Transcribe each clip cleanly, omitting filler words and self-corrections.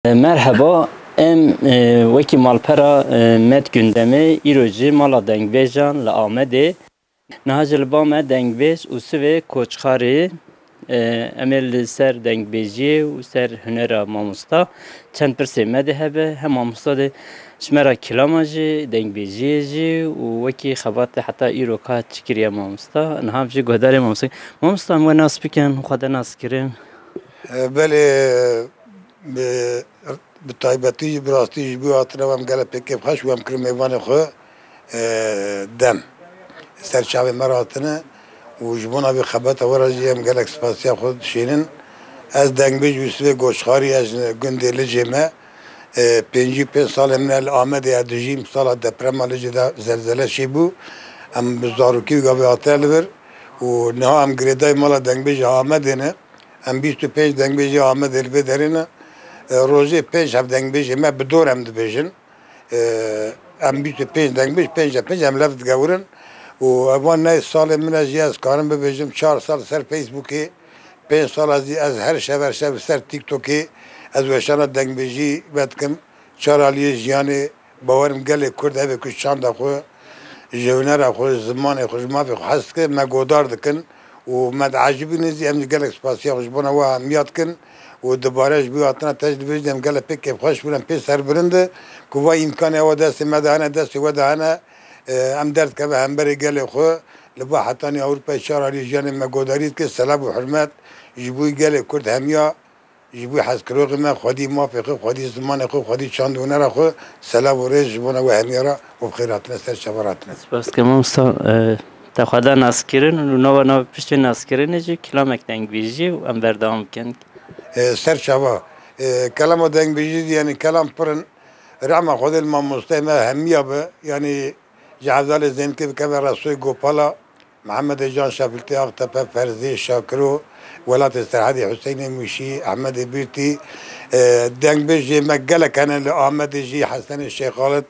مرحبا ام وکی مالپرا مد gündemi ایروژی مالا دنگبیجان لآمده نهاجل بام دنگبیج و سوی کوچخاری امل سر دنگبیجی و سر هنر ماموستا چند پرسه مده هبه هم ماموستا ده شمرا کلاماجی دنگبیجی جی و وکی خبات حتی ایرو که چکریه ماموستا نهام جی گهدار ماموستا هم ناس بکن خدا ناس کریم بله بتایبەتی براستی بو هاتنە وام گەلە پێکێ بخەش وام کرد میوانی خۆ دەم سەر چاوێ مەرا هاتنە و ji bo navê xebata we re jî em gelek spasiya xwe dişînin ez dengbêj Yûsufê Goçxarî ez gundê Licê me pêncî pênc salê min li Amedê ya dijîm sala deprema Licê de zelzele çêbû em bi zarokî û gavê hatine li vir û niha em girêdayê mala dengbêjê Amedê ne em 25 dengbêjê Amedê li vê derê ne روزی پنج هفت دنگبیج ما بدورم دبیجن ام 25 دنگبیج پنج هم لفت گورن و اوان نه سال من از یاز کارم ببیجم 4 سال سر فیسبوکی 5 سال از هر شب سر تیک توکی از وشان دنگبیجی بدکم 4 علیه جیانی باورم گله کرد هبه کش چند خو جونر خو زمان خو ما في حس که ما گودار دکن و ما عجیبی نزی ام گله سپاسیا خوش بنا و میاد کن و دوباره جو اتنا تجربه دم قال بك خوش بلن بي سر برنده كوا امكان هو داس مدهنه داس ودهنه ام درد كبه هم بري قال خو لبا حتى اوروبا اشاره ريجان ما قدريت كه سلام وحرمات جيبوي قال كرد هميا جيبوي حسكروغ ما خدي موافق خدي زمان خو خدي چاندونه را خو سلام ورج جبونه وهميرا وبخيراتنا سر شبراتنا بس كمان تا خدا ناسکرین و نو پشت ناسکرین جی کلامک دنگبیجی و ام بردام کن سر شبا كلام دنگ بيجي يعني كلام برن رعما خود الماموستا ما همية به يعني جعزال زين كيف كما رسول جوبالا محمد جان شافلتي اغتبا فرزي شاكرو ولات استرحادي حسين مشي احمد بيرتي دنگ بيجي مقالة كان لأحمد جي حسن الشيخ خالد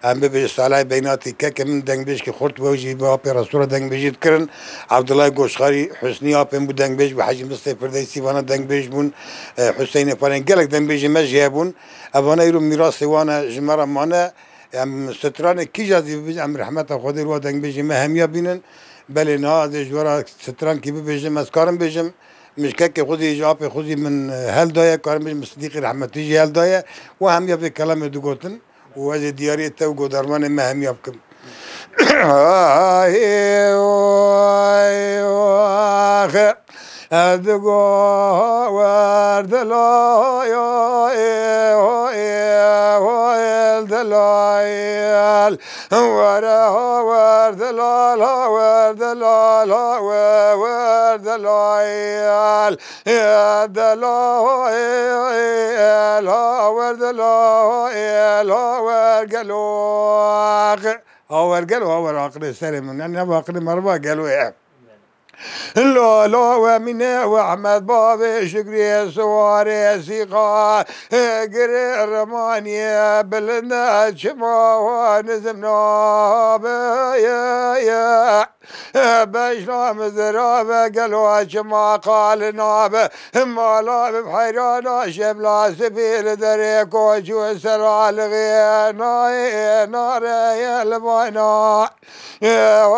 ام بيجي صالح بيناتي كاك من دنگ بيجي كي خورت وجي بابي رسول دنگ بيجي تكرن عبد الله قوشخاري حسني ابن بو دنگ بيجي بحجي مصطفى فرديسي وانا دنگ بيجي بون حسين فلان قالك دنگ بيجي ما جابون ابانا يرو ميراثي وانا جمره مانا ام ستران كي جازي ام رحمه خدي رو دنگ بيجي ما هميا بينن بل انها جوارا ستران كي بيجي مسكارم بيجم مش كاكي خذي جواب خذي من هل دايا كارم مصديق رحمتي جي هل دايا وهم يبي كلام دقوتن وهذه دياري تو قدرمان ما هم يبكم ادقو ورد دلايل ورا ورد لا ورد دلايل يا دلايل ورد ورقلوق ورقلو ورقل سلم انا باقل مربا قالوا ايه لا ومنى واحمد بابي شكري سواري سيقا قري الرمانية بلنا شما ونزمنا يا بشنا مزرابة قالوا شما قال نابة مالا بحيرانا شملا سبيل دريكو شو سرال غينا نار يا البانا يا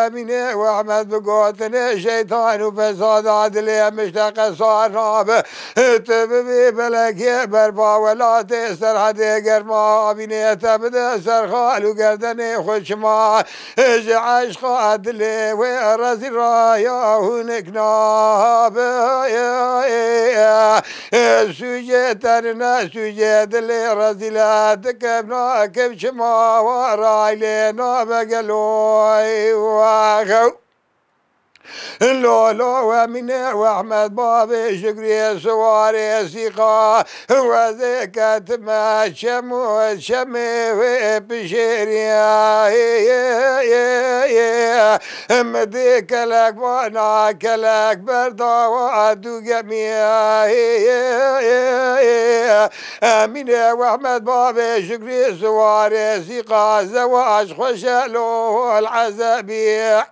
منى واحمد بقوتني شيطان وفساد عدلي مشتاق صار نابه تبي بلك بربا ولا تسر حدي قرما بني تبدا سر خال وقردني خوش ما عشق عدلي ورزي رايا هناك نابه سجيتنا سجيت لي رزلاتك ابنا كيف شما وراي لنا بقلوي واخو لولو ومنى واحمد بابي شكري سواري سيقا وذيك ما شمي بشيريا مديك لك وانا كلك بردا وعدو جميع امين واحمد بابي شكري سواري سيقا زواج خشلو العزبي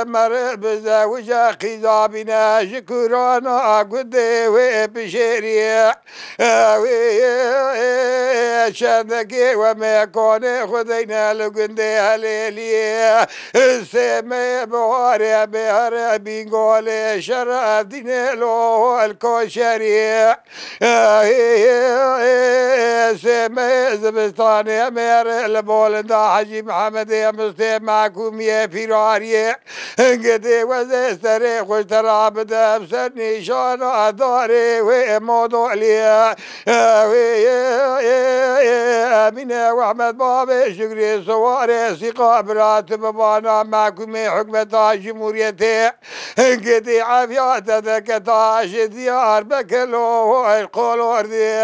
مرب زوجة خزابنا شكرانا قدي وبشري شندقي وما كون خذينا لقندي هليلي السماء بواري بهر بيقول شرف دينيلو الكوشري سماء زبستاني مير البولندا حجي محمد يا مستي معكم يا فراري قدي وزستري خوش تراب دبسر نشان أداري وموضوع لي امين واحمد بابي شكري سواري سيقا برات بابانا معكم حكمة جمهوريتي قدي عافيات ذكتاش ديار بكلو القولور دي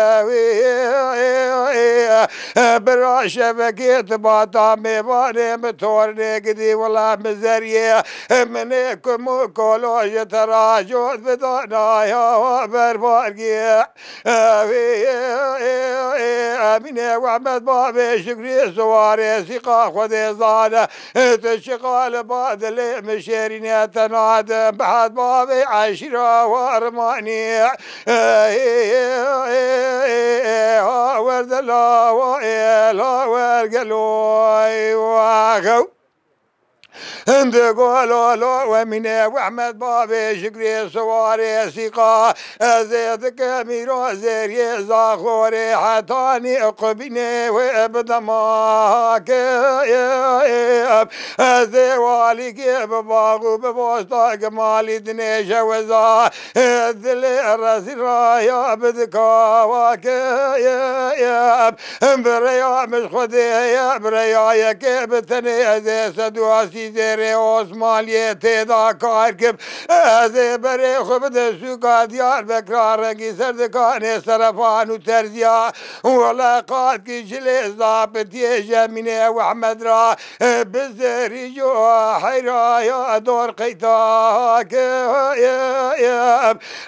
برا شبكيت باطا ميباني متورني قدي والله مزريه منكم كولو تراجوت بدانا يا بربارقي امين واحمد بابي شكري سواري سيقا خذي زانا تشغال بعد اللي مشيرين تنادم بعد بابي عشرة وارماني ورد الله وإله ورقلوي واخو هند قولوا لو ومن واحمد بابي شكري سواري سيقا زيد كاميرو زيري زاخوري حتاني قبني وابدماك زي والي كيف باغو ببوسطا قمالي دني جوزا ذلي الرسل رايا بدكاواك بريا مش خدي بريا كيف تني زي سدواسي زيري عثمانية تيدا كاركب ازي بري خبد سوكا ديار بكرار رنگي سردكاني سرفان وترزيا ولا قاد كي جلي ضابط يجميني واحمد را بزري جو حيرا يا دور قيتاك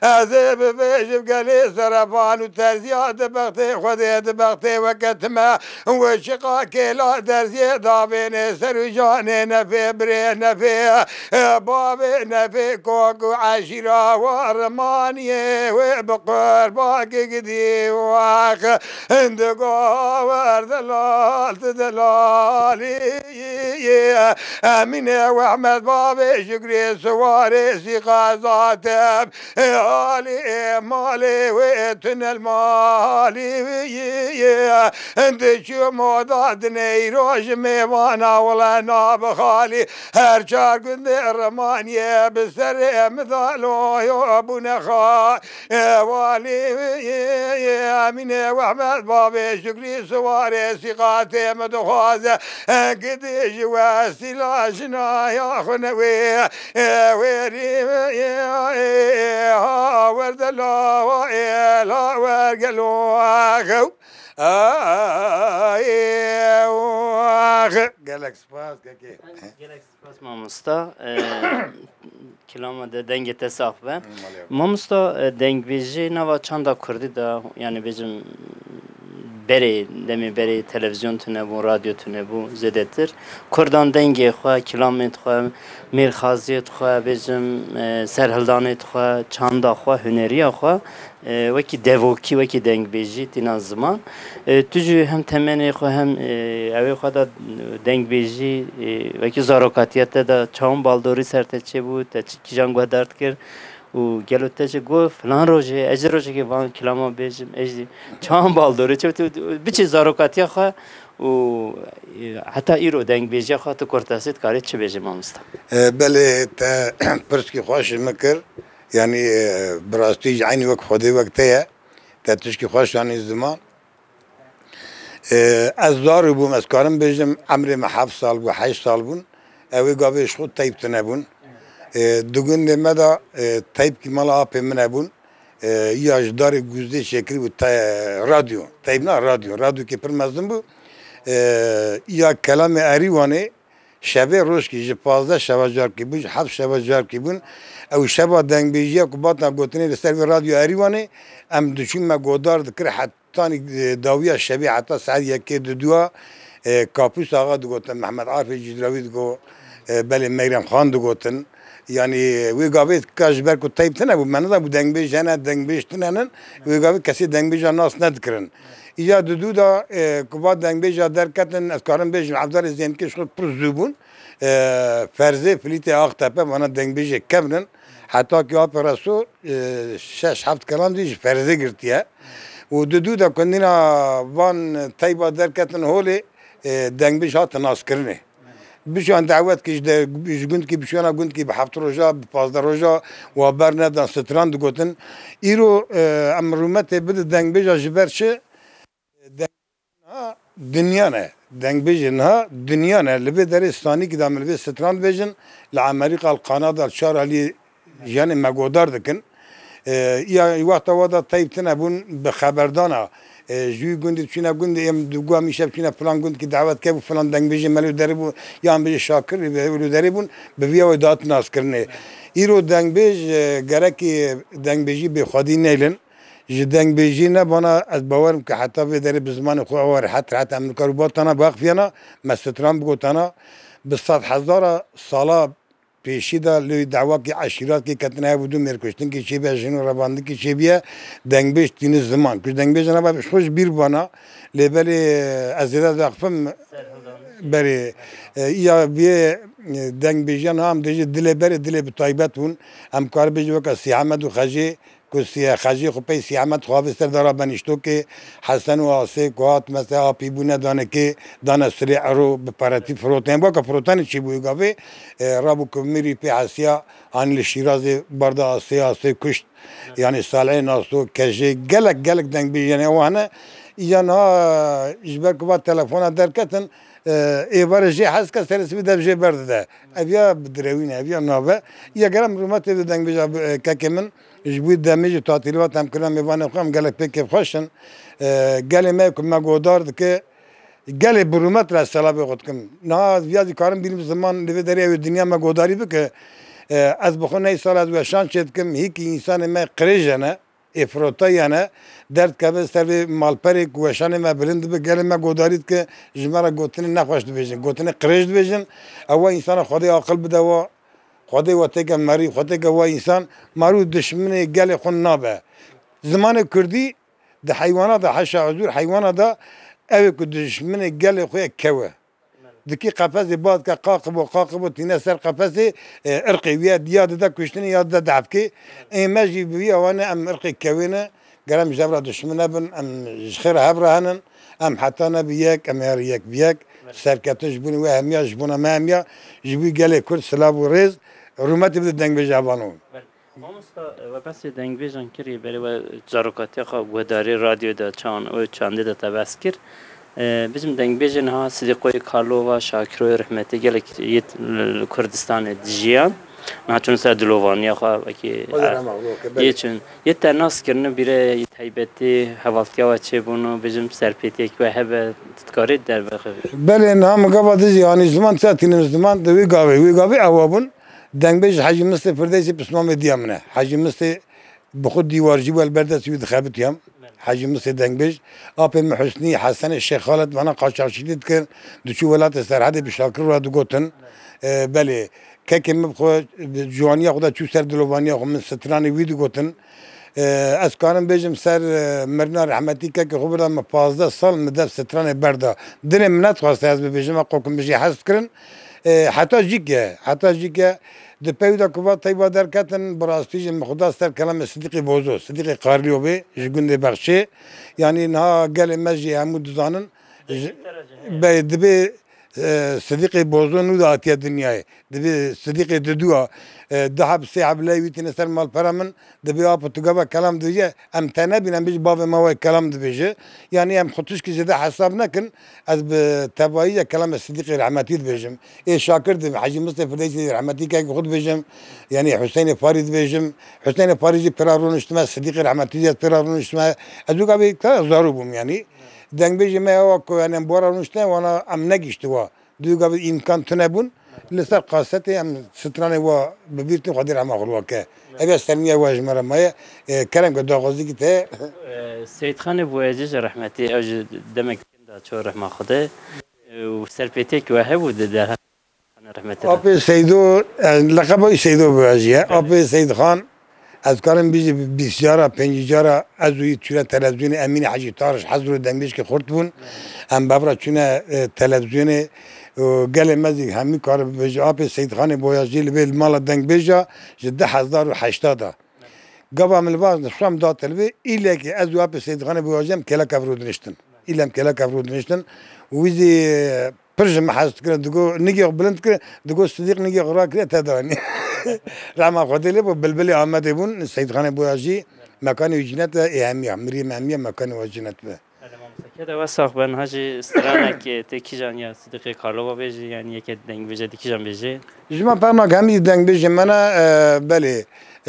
ازي ببيج بقلي سرفان وترزيا دبغتي خذي دبغتي وكتما وشقاكي لا درزي ضابيني سرجاني نفي بري نفي بابي نفي كوكو عشيرة ورمانية وبقر باقي قدي واخ اندقو وردلال تدلالي امين واحمد بابي شكري سواري سيقا ذاتب علي مالي ويتن المالي انت شو موضاتني روش ميوانا ولا نابخالي هر چار گنده رمانیه بسر مثالو یا بونخا والی امین واحمد بابی شکری سواری سیقات مدخوازه قدی جوا سلاشنا یا خنوی ویری ورد الله وإله ورقلو آخو قالك سپاس كي گلک سپاس مامستا کلام ده دنگ تساق به مامستا دنگ بیجی نوا چند کردی دا یعنی بیجم بری تلویزیون تونه بو رادیو تونه بو زدتر کردان دنگی خواه کلامت خواه میرخازیت خواه بیجم سرهلدانت خواه چاندا خواه هنری خواه وکی دوکی وکی دنگ بیجی تینا زمان تجو هم تمنی خواه هم اوی خواه دا دنگ بیجی وکی زاروکاتیت دا چاون بالدوری سرتچه بود تا چی جانگوه درد کرد و گلو تجه گفت فلان روزه اجر روزه که وان کلاما بیجم اجری چاون بالدوری چه بیچی زاروکاتی خواه و حتی ایرو دنگ بیجی خواه تو کرتاسید کاری چه بیجی مامستا بله تا پرسکی خواهش مکر يعني براستيج عيني وقت خدي وقتها تشكي خوش يعني زمان ازدار بوم اسكارم بيجم عمري ما 7 سال و 8 سال بون اوي قابيش خود تايب تنبون دوغن مدى تايب كي مالا ابي منبون يا اجدار گوزده شكري و راديو تايبنا راديو كي پر مزدن بو يا كلام اريواني شبه روش کی ج 15 شب جار کی بوج 7 شب جار کی بون او شب دنگ بیجی کو باتنا گوتنی لسر رادیو اریوانی ام دچون ما گودار دکر حتی داویا شبی حتی ساعت یکی دو کاپوس آقا دگوتن محمد عارف جدراوی دگو بله میرم خان دگوتن yani we gavit kajber ku tayb tane bu menada bu dengbej jana dengbej tane we gavit kesi dengbej nas nedkirin ya dudu da kuba dengbej derkaten askarın bej abdar zen ki şu pruzubun ferze filite aktepe bana dengbej kemnin hatta ki operasyonu şeş haft kalan diye ferze girtiye و dudu da kendine van tayba derkaten holi dengbej hat nas kirine بشان دعوت کش ده گوند کی بشانا گوند کی به 7 روزا به 15 روزا و برنه دان ستران دگوتن ایرو امرومت بده دنگ بیجا جبرچه دنیا نه دنگ بیجن ها دنیا نه لبه در استانی که دامل به ستران بیجن لامریکا القنادا الشار علی یعنی مگودار دکن یا وقت وادا تایب تنبون به خبردانا جوی گوندی چینا گوندی ام دوگا میشه چینا فلان گوند کی دعوت که فلان دنگ بیجی ملو دربو یا ام بیجی شاکر ملو دربون به ویا و دات ناس کرنه ایرو دنگ بیج گرکی دنگ بیجی به خودی نیلن ج دنگ بیجی نه بنا از باورم که حتی به در بزمان خو اور حتی امریکا رو باتنا باقفیانا مسترام بگوتانا به 100,000 سالا پیشی دا لوی دعوا کی عشیرات کی کتنه بودو مرکشتن کی چی به جنو رواندی کی چی بیه دنگ بیش تین زمان کش دنگ بیش نه باش خوش بیر بانا لبلی ازیدا دقفم بری یا بیه دنگ بیشان هم دیجی دل بری دل بتایبتون هم کار بیش وکا سیامد و خجی کسی خجی خو پی سیامد خواب استر دارا بنشتو که حسن و آسه کوات مثلا آپی بونه دانه که دانه سریع رو به پراتی فروتن با که فروتن چی بوی گاوه رابو که میری پی حسیا آن لشیراز برده آسه کشت یعنی سالعه ناسو کجه گلک دنگ بی یعنی وانه ایجانا اجبر که با تلفون درکتن ایوار جی حس که سرسی بده بجی برده ده اویا بدروینه اویا نابه یا گرم رومت دنگ بجا که من جبوی دمیج تعطیلات هم کردم میوانه خواهم گله پیک خوشن گله می که مگودار که گله برومت را سلام خود کم نه زیادی کارم بیرم زمان دوی دری و دنیا مگوداری بکه از بخونه سال از وشان شد کم هیچ انسان ما قریجه نه افراطی نه درد که به سر مالپری کوشان ما بلند به گله مگودارید که جمعه گوتنی نخواست بیشن گوتنی قریج بیشن اول انسان خدای عقل بده و خدای وقتی که مری خدای که وای انسان مرو دشمن گل خون نابه زمان کردی ده حیوانات حشا عذور حیوانات اوه که دشمن گل خوی کوه دکی قفص باد که قاقب و تینه سر قفص ارقی ویاد یاد ده کشتنی یاد ده دعفکی ایمجی بوی اوانه ام ارقی کوینه گرم جبرا دشمنه بن ام خیر هبره هنن ام حتی نبیک ام هر یک بیک سرکتش بونی و همیا جبونه ما همیا جبوی گل کرد سلاب و ریز رومتی بده دنگ بیج آبانو. آموستا و پس دنگ بیجان کری بری و جاروکاتی خو وداری رادیو دا چانده دا تبس کر. bizim deng bejin ha Sidiqoy Karlova Şakiroy rahmeti gelek yet Kurdistan dijiyan naçun ser Dilovaniya ha ki yetun yet nas kirne bire taybeti havaltya ve çebunu bizim serpetek ve hebe tkari der ve belen ham gavadiz yani zaman satinin zaman da vi gavi avabun deng bej hacim sıfırdaysa pısmam diyamne hacim sı بخود دیوارجی و البرده سوید خابتیم حاجی مسی دنگ بیش آپم حسنی حسن الشیخ خالد وانا قاشقشیدید کن دوچو ولات سرحدی بشاکر را دو گوتن بله که کم بخو جوانی خدا چو سر دلوانی خو من سترانی وید گوتن از کارم بیشم سر مرنا رحمتی که خوب را 15 سال مدت سترانی برده دل منت خواسته از بیشم اقوام بیشی حس کرن حتی جیکه ده پیدا کوات تیبا در کتن براستی جم خدا سر کلام صدیقی بوزو صدیقی قارلیوبی جگونده بخشی یعنی نه گل مجی همود زانن به دبی صدیقی بوزو نو داتیا دنیای دبی صدیقی ددوا دهب سیعب لیوی تنسر مال پرامن دبی آب تجابا کلام دیجه ام تنه بینم بیش باب ما وی کلام دیجه یعنی ام خودش کی زده حساب نکن از به تبعیه کلام صدیقی رحمتی دیجم ای شاکر دی حاجی مصطفی دیجی رحمتی که خود بیجم یعنی حسین فارید بیجم حسین فاریدی پرارون اجتماع صدیقی رحمتی دیت پرارون اجتماع از دو کبی کار زارو بوم یعنی دنگ بیجم ما و کو یعنی بارون اجتماع وانا ام نگیشت و دو قبل إمكان تنبون لسر قاستي أم ستراني و ببيرتني قدر عم أخلوه كه أبي استلميه واجه مرة ما كلام قد غازي كده سید خان بویجی رحمتی اوج دمک دا چور رحمه خدا و سرپیتی که واه بود در رحمتی أبي سيدو لقبه سيدو بواجيه أبي سيد خان از کارم بیش بسیار پنجیجارا از روی چونه تلویزیون امین حاجی طارش حضور دنگش که خورد بون هم بابرا چونه تلویزیون گل مزی همی کار بیش آب سید خان بویاجی لبیل مال دنگ بیشا جده 1080 قبل من الباز نشام دا تلوی ایله که از آب سید خان بویاجیم کلا کفرود نشتن ایلم کلا کفرود نشتن ویزی پرش محاست کرد دگو نگی بلند کرد دگو صدیق نگی قرار کرد تدانی رحمه خدا له بلبلی آمده بون سید خان بویاجی مکان وجنت اهمیه مریم اهمیه مکان وجنت به كده وساق بن هاجي استرانك تكيجان يا صديقي كارلو بيجي يعني يك دنگ بيجي تكيجان بيجي جمع فرما كامي دنگ بيجي منا بله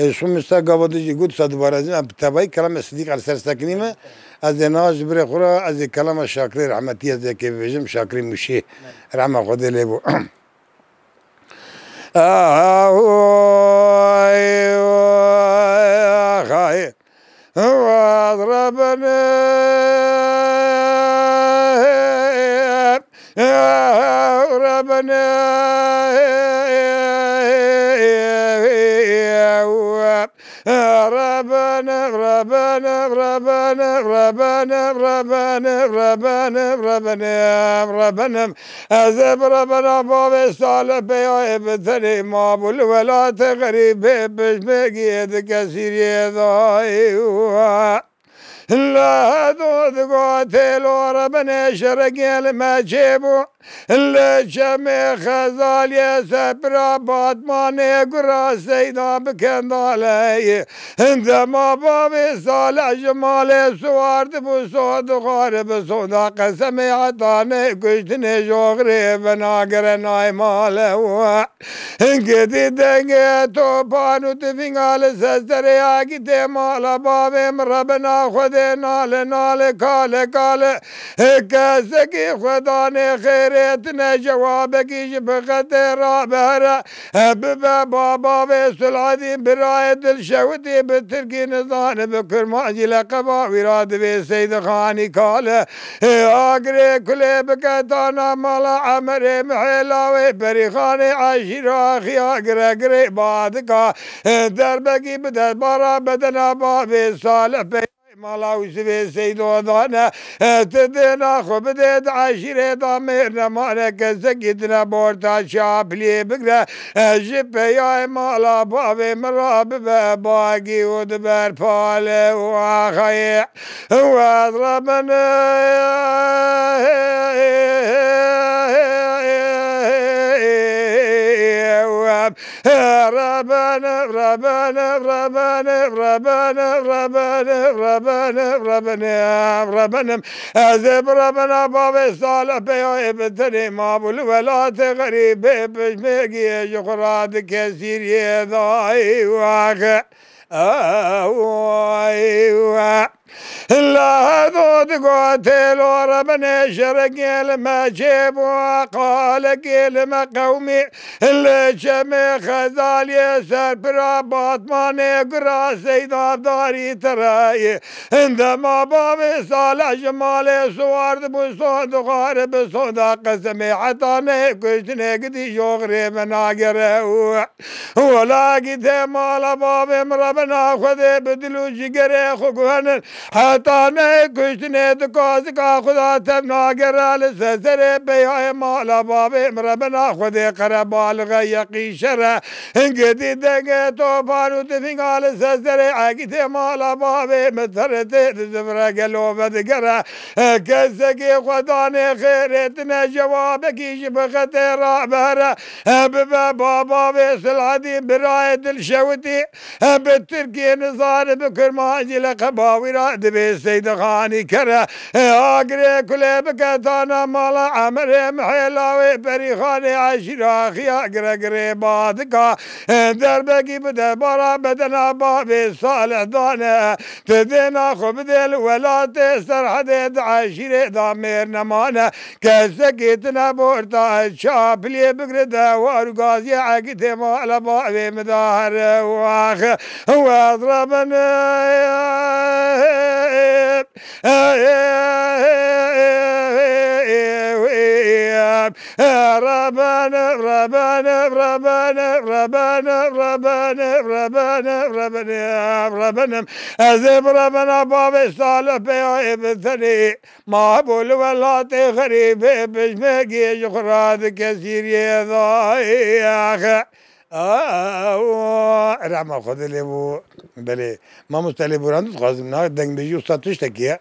شو مستقبضي جود صد بارزين تبعي كلام صديق على سرسكنيمه از ناج بره خورا از کلام شاکری رحمتی از که بيجم شاکری مشي رحمه خدا له بو خاي ربنا ربنا ربنا ربنا ربنا ربنا ربنا ربنا ربنا ربنا أزب ربنا باب صالح بيا ابتلي ما بول ولا تغريب بشمقيد كثير يضايوا لا دود قاتل وربنا شرقيل ما جيبو لا جميع خزال يسبر باتماني قرا سيدا بكندالي عندما بابي صالح جمالي سوارد بصود غارب صودا قسمي عطاني كشتني جوغري بناقر ناي ماله انقدي دنگي توبانو تفنغال سستري آقي مالا بابي مربنا خدي نال كالي كاسكي خداني خيرتنا جوابك بخطر رابرة بابا ويسل عديم براية الشوتي بتركي نظام بكر ماجي لقبا وراد بسيد خاني كاله اقري كلي بكتانا مالا عمري محلاوي بريخاني عشيرا اخي اقري بعدك دربكي بدت برا بدنا بابي صالح مالا وسبي سيد وضانا تدنا خبدت عشيرة ضميرنا مالك سكتنا بورتا شابلي بقرا جب يا مالا بابي مراب باقي ودبر بالي وخي واضربنا ربنا ربنا ربنا ربنا ربنا ربنا ربنا ربنا أزب ربنا بابي صالح بيا ابتني ما بول ولا تغريب بشمقي جخرات كثير يضاي واقع لا ضد قاتل وربنا شرق ما جيب وقال قيل ما قومي اللي جمع خزال يسر برابط ما نقرا سيدا داري تراي عندما بابي صالح جمالي سوارد بصود غارب صودا قسمي عطاني كشتني قدي جوغري مناقره ولا قد مال بابي مربنا خذي بدلو جقري خقوهن حتاني كشتني دكازكا خدا تبنا قرال سسري بيا مالا بابي مربنا خذي قربال غيقي شره انقدي دقي توفانو تفنقال سسري عقيتي مالا بابي مترتي تزفر قلو بدقره كسكي خداني خيرتنا جوابك يجب خطير رابره بابا بيسل عديم براية الشوتي بالتركي نصار بكر ماجي لقباوي راد بسيد خاني خره آگری کلی بکتانا مالا عمر محلاوی پریخانی عشیرا خیا گره بادکا در بگی بده بارا بدنا بابی صالح دانه تدینا خوب دل ولات سرحد عشیر دامیر نمانه کسکیتنا بورتا شابلی بگرده وارگازی عقیت مالا بابی مدار واخ واضربنا ربنا ربنا ربنا ربنا ربنا ربنا ربنا ربنا أزب ربنا باب صالح بيعيب ثني ما بول ولا تغريب بجمعي جخرات كثير يضايق رحمة خود لیبو بله ما مستعلی براندوس خواستم نه دنگ بیجی استاد توش تکیه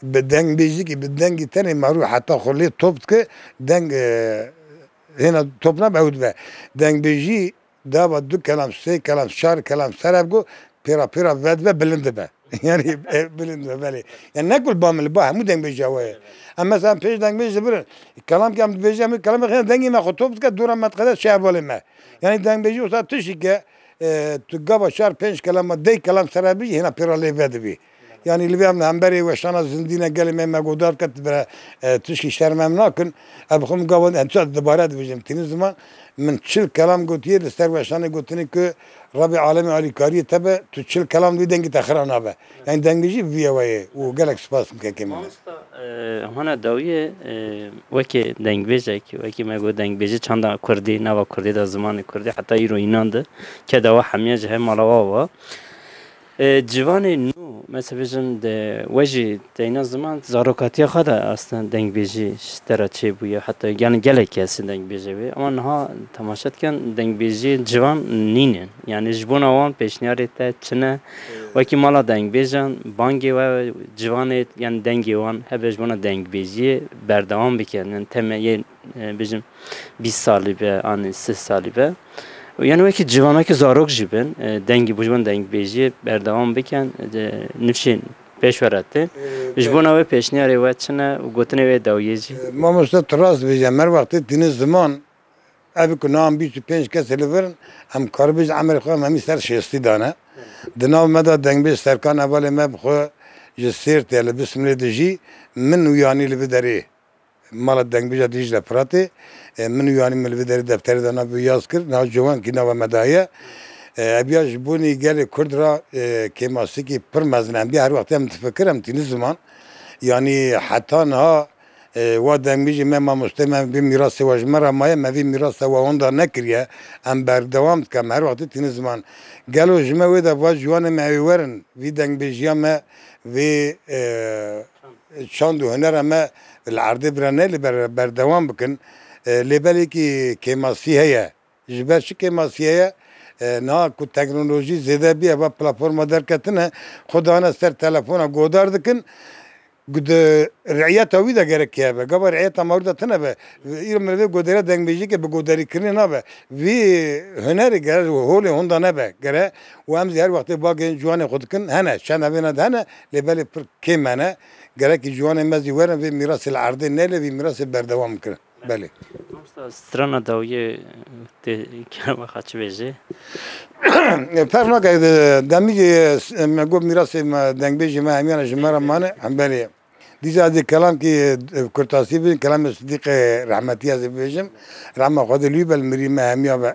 به دنگ بیجی که به دنگ تنی مرو حتی خلی توپ که دنگ هنا توپنا بعود به دنگ بیجی دابا دو کلام سه کلام چهار کلام سراب گو پیرا ود به بلند به yani بلند به بله yani ne kul bamil ba mu deng بیجی وای اما مثلا پیش دنگ بیجی برن کلام کم بیجی می کلام خیلی دنگی ما خود توپ که دورم متقدر شعب ولی ما yani deng بیجی استاد توشی که تو گابا چهار پنج کلام دی کلام سرابی هنا پیرالی ود بی yani Libya'nın hemberi ve şana zindine gelme megodar kat bire tuşki şermem nakın abxum gavan ençat dibare dibijim tini zaman min çil kelam gotiye lister ve şana gotini ki Rabbi alemi alikari tabi tu çil kelam di dengi takhran abi yani dengici viyawaye o galak spasm kekim هنا داویه وکی دنگ بیجه که وکی مگو دنگ بیجه چند کردی نوا کردی در زمان کردی حتی ایرو اینانده که دوا همیه جه مالوا و جوان نو مثلا بیشتر وجی دینا زمان زاروکاتی خدا اصلا دنگ بیجی شترا چه بوده حتی یعنی گله کسی دنگ بیجه بی اما نه تماشات کن دنگ بیجی جوان نینن یعنی جبون آوان پیشنیاری تا چنه وکی مالا دنگ بیجن بانگی و جوانت یعنی دنگی وان هبش بنا دنگ بیجی بردوام بکن یعنی تمیه بیشتر 20 سالی به آن 3 سالی به yani وقتی جوانایی که زاروک جیبن دنگی بودن دنگ بیجی بردوام بکن نفسین پیش ورده جبونا و پیشنیاری و چنه و گوتنی و داویجی ما مست تراس بیجم مر وقتی تینی زمان ابی کنام 25 کس لیورن هم کاربیج عمر خواهم همی سر شستی دانه دناو مدا دنگ بیج سرکان اول ما بخو جسیر تیل بسم الله دجی من ویانی لبدری مال دنگ بیج دیج لپراتی من یعنی ملودری دفتر دانا بیاز کرد نه جوان کی نه مدایه ابیاش بونی گل کرد را که ماسکی پر مزنم بی هر وقت هم تفکرم تینی زمان یعنی حتی نه و دنگیجی ما مستمع بی میراث و جمره مایه ما بی میراث و آن دار نکریه ام بردوام کم هر وقت تینی زمان گلو جمع و دفعه جوان معیورن وی دنگیجی ما وی چند هنر ما العرض برانه بردوام بکن لیبلی که ماسی هیا جبر چی که ماسی هیا نه کو تکنولوژی زیاده بیه و پلتفرم درکتنه خدا آن سر تلفن گودار دکن گود رعایت اویده گرکیه به قبل رعایت مورد تنه به ایران ملوی گوداره دنگ بیجی که به گوداری کنی نه به وی هنری گره و هولی هندا نه به گره و هم زیاد وقتی باقی جوان خود کن هنه شن اوینا هنه لیبلی پر کی منه گره که جوان مزی ورن وی میراث العرضه نه وی میراث بردوام کنه بله strana dawye te kama khaç beje فرق نکرد دمیجی مگو میراث دنگ بیجی ما همیان جمره مانه هم بله دیز از کلام که کرتاسی بین کلام صدیق رحمتی از بیجم رحمه خود لیبل مری ما همیا به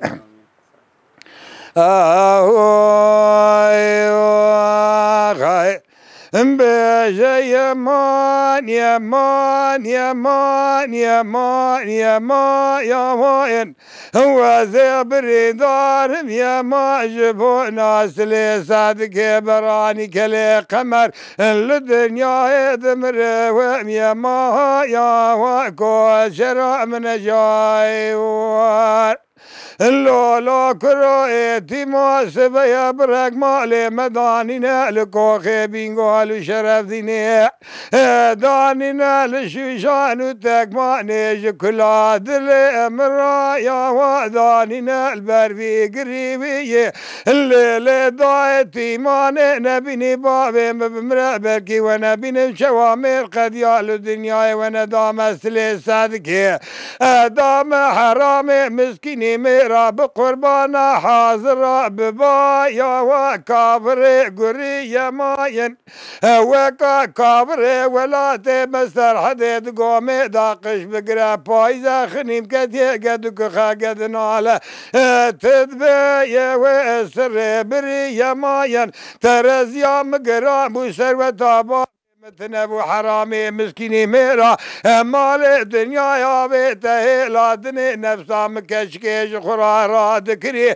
بیجه یمان یمان یمان یمان یمان یمان و زبری دارم یمان جبو ناسلی صادق برانی کلی قمر لدنیای دمروم یمان یمان کوشرا من جای وار لولا كرائتي ما سبيا برق مالي مدانينا لكوخي بينغو لشرف ديني دانينا لشوشان وتكماني جكلا دلي مرايا ودانينا البرفي قريبي الليل ضايتي ماني نبيني بابي بمرأ بركي ونبيني شوامير قد يالو دنياي وندام اسلي صادقي دام حرامي مسكيني ميرا بقربانا حاضر ببايا وكافري قرية ماين وكا كافري ولا تمسر حديد قومي داقش بقرا بايزا خنيم كتي قدك قد ناله تدبي وسر برية ماين ترزيا مقرا بسر وتابا مثل ابو حرامي مسكيني ميرا مال الدنيا يا بيته لا دني نفسا مكشكش خرارا ذكري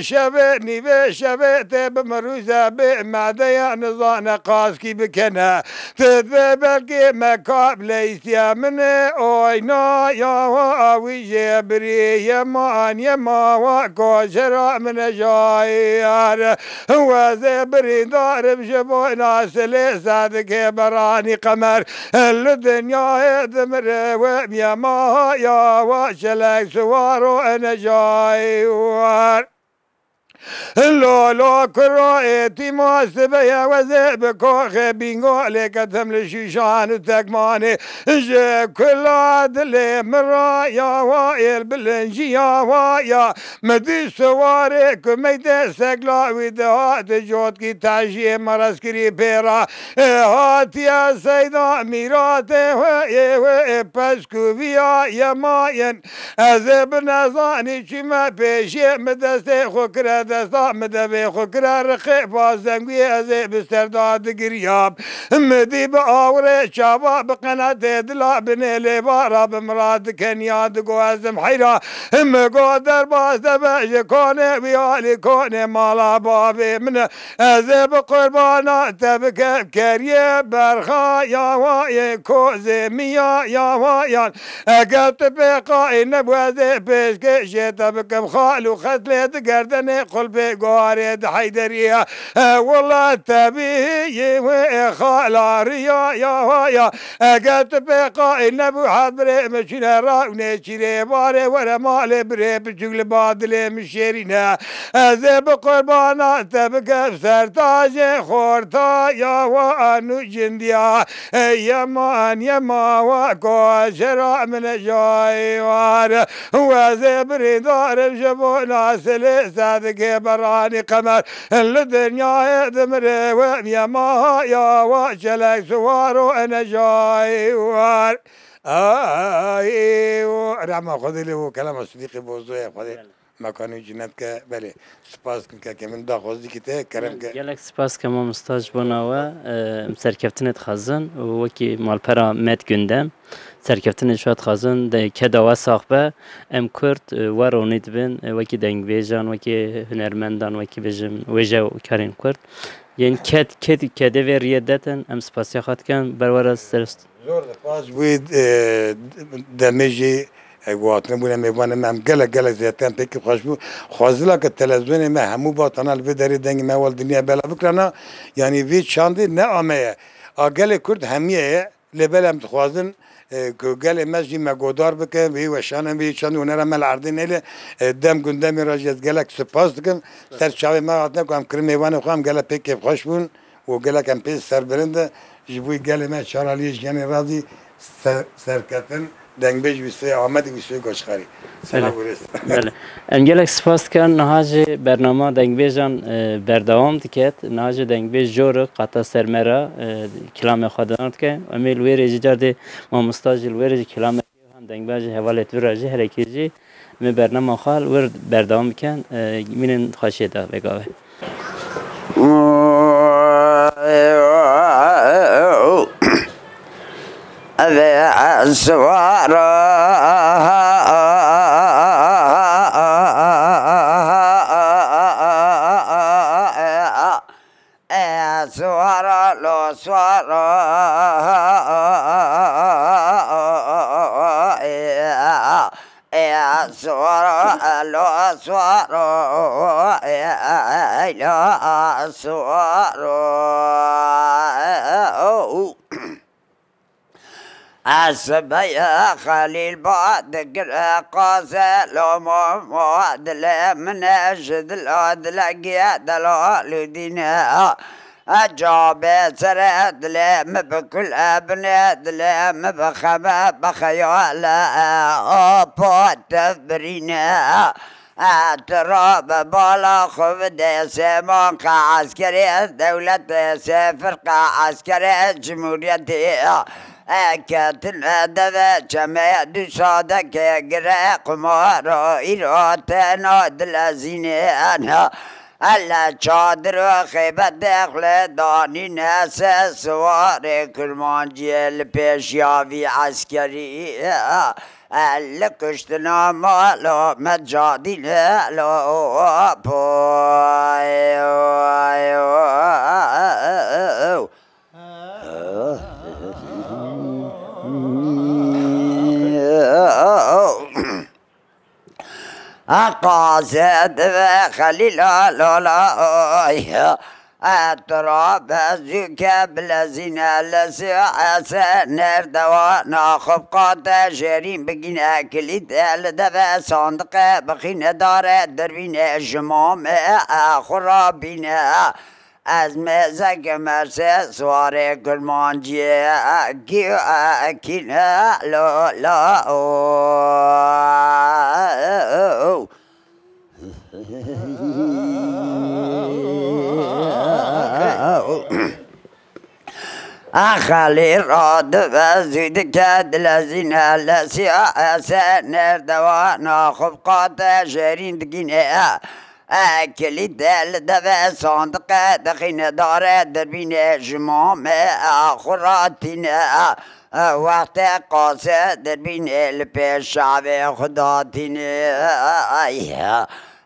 شبني بشبت بمروزه بمعديا نظان قاسكي بكنا تذبلكي مكاب ليس يا من اوينا يا واوي جبري يمان يما وكوشرا من جاير هو زبري دارب شبونا سلي صادق براني قمر الدنيا دمر ويا ما يا واشلك سوار وانا جاي وار لولا كرائتي ما سبيا وزيب كوخي بينغو عليك تمل شيشان وتكماني جي كل عدلي مرايا وايل بالنجيا وايا مدي سواريك ميدي سقلا ويدهات جوتكي تعجي مرسكري بيرا هات يا سيدا ميراتي وي بسكو بيا يا ماين ازيب نظاني شما بيشي مدستي خكرة دستا مدبي خكرة رقي فازنقوي ازي بسترداد قرياب مدي بآوري شابا بقناة دلا بني لبارا بمراد كنياد قوازم حيرا مقودر باز دباجي كوني ويالي كوني مالا بابي من ازي بقربانا تبكب كريه برخا يا واي كوزي ميا يا وايان اقلت بقائي نبوازي بيشكي شيتا بكم خالو خسلي دقردني قلبي قوارد حيدريا والله تبيه وخالا ريا يا وايا اقلت بقائي نبو حضري مشينا راوني شيري باري ورا مالي بري بشكل بادلي مشيرينا ازي بقربانا تبكب سرتاجي خورتا يا وانو جنديا يمان يما وكو شرع من جايوار وزبري دار جبونا سلي صادق براني قمر الدنيا دمر ويما يا وشلك سوارو انا جايوار رحمة خذي له كلام صديقي بوزوي خذي مكانی جنت که بله سپاس که من داخوزی کته کرم که گلک سپاس که ما مستاج بناوه سرکفتنت خزن وکی مالپرا مت گندم سرکفتنت شاد خزن ده کداوا ساخبه ام کرد ورونید بین وکی دنگ ویجان وکی هنرمندان وکی بجم ویجا کارین کرد یعنی کده و ریادتن ام سپاسی خواهد کن برور سرست زور سپاس بود دمیجی واتن بودم میوانم هم گله زیادتر پیک خوشبو خوازلا که تلویزیون ما همو با تنال به دری دنگ ما ول دنیا بلا بکرنا یعنی وی چاندی نه آمه آگله کرد همیه لبلم تخوازن که گله مجی مقدار بکن وی وشانم وی چاند ونرا مل عردین ایله دم گندمی راجیت گله سپاس دکم سر چاوی ما آتن که هم کرم میوانم خواهم گله پیک خوشبون و گله کم پیش سر برنده جبوی گله ما چارالیش یعنی راضی سرکتن دنگ بیش ویسه آمد ویسه گوشخاری. بله. انگلیک سپاس کن نهاج برنامه دنگ بیشان برداوم دکت نهاج دنگ بیش جور قطع سرمرا کلام خدمات که امیل ویری جدی ما مستاجل ویری کلام هم دنگ بیش حوالت ویراجی هرکیجی می برنامه خال ورد برداوم کن منن خاشیده بگاوه. السوارة سوارة لو سوارة سوارة لو صوارو لا صوارو السبيا خليل بعد قاسل ومواد من أجد الأدلقيا دلال دينا أجاب سرد لم بكل أبناد لم بخبا بخيالا أبو تفرينا تراب بالا خفد سمان عسكري دولة سفر عسكري جمهورية أكتن أدب جمع دسادك غرق مارو إيراتنا دلزينيانا ألا چادر خيبة دخل داني ناس سوار كرمانجي البيشياوي عسكري ألا كشتنا مالو مجادي لالو بوي قاصد خليل لا أتراب زكا بلزينا لسعس نرد وناخب قاطع جريم بقينا كليد لدفع صندق بخينا دار دربين جمام خرابين از مزق مرسه سواره گلمانجی کینا لا أخلي راد وزيد كاد لزينا لسياسة نردوانا خب قاطع جرين دقينا أكلي دل دفع صندق دخين دار دربين جمام آخراتنا وقت قاسة دربين البيشاوي خداتنا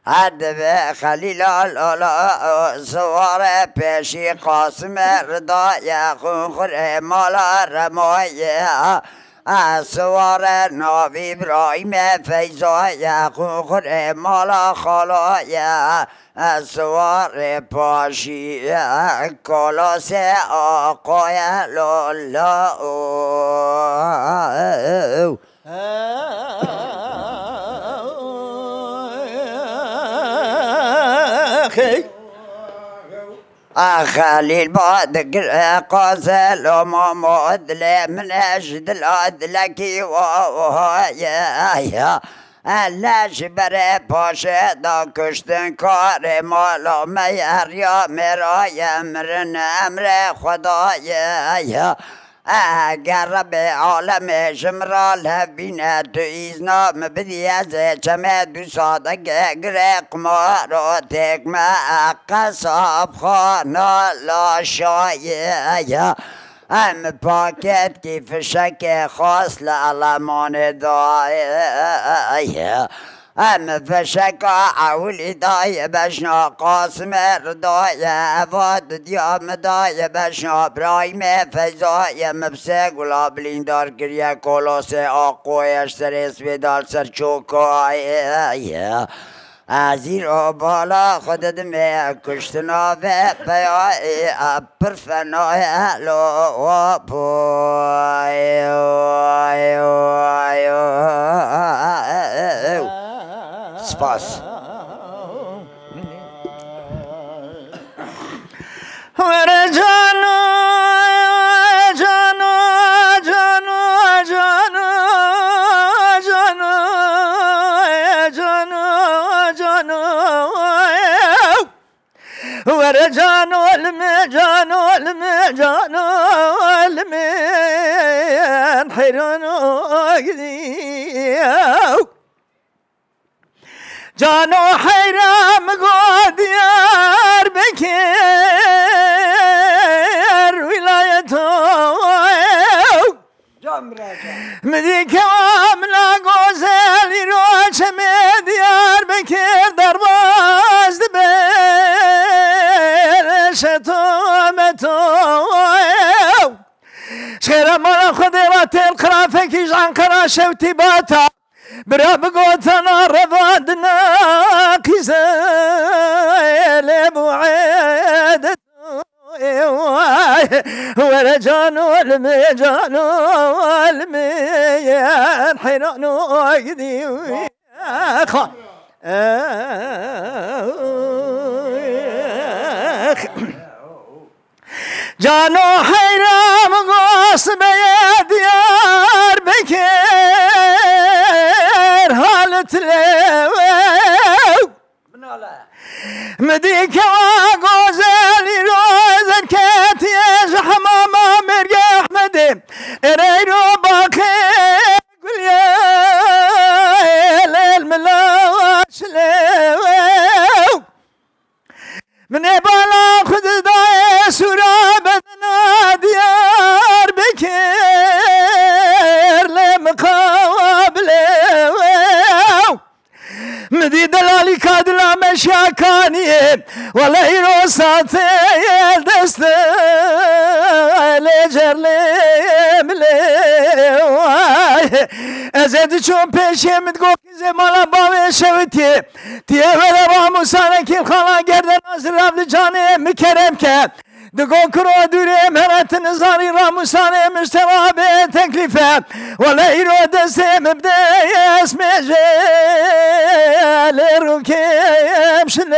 هدف خليل الله سوار بيشي قاسم رضا يخون خر مالا رمايا سوار نبي إبراهيم فيزا يخون خر مالا خلايا سوار باشي كلاس آقايا لالا خليل بعد قاسل ومامود من أجد الأدلكي وهايا ألا شبر باشا دا كشتن كار مالا مير يا مرايا مرن أمر خدايا قرب عالم شمرال بينا تو إذنا مبدي از چمه دو صادق غرق مارو تکمه قصاب خانا لا شایه ام پاکت کی فشک خاص لعلمان دایه ام فشک عولی دای بشنا قاسم ردای عواد دیام دای بشنا برایم فیضای مبسه گلابلین دار کریه کلاس آقویش سر اسوی دار سر چوکای ازیر و بالا خودت می کشتنا و بیایی پرفنای لو و پای سپاس ور جانو جانو جانو جانو جانو جانو جانو ور جانو الم جانو الم جانو الم حيرانو جانو حيرام قديار بكير ولايته مديك وامنا قوزل يروش مديار بكير درباز دبير شتومتو شخير مالا خديرات القرافك يجعن قراشة وتباتا برا بقوتنا رفضنا قيسة لبعيدة ورجان والمجان والميان حيران وقدي جانو حيرام غاصب يا ديار بكير هالت لو مديك وغوزالي روزن كاتي حماما مرقى احمدي ريرو باكي قل يا ليل ملاش لو من بالا خد داي سرابتنا ديار بكير لمقابله مدي دلالي كادلا مشاكاني ولا يروساتي الدست لجر لملي ازد شو بيشي متقو كزي مالا باوي شوتي تيه ولا بامو سانكي الخلا گردن ناظر رفل جاني مكرم که دقو کرو دوری مرت نظاری راموسانه مشتوا به تکلیفه ولی ایرو دسته مبده اسم جل رو کمشنه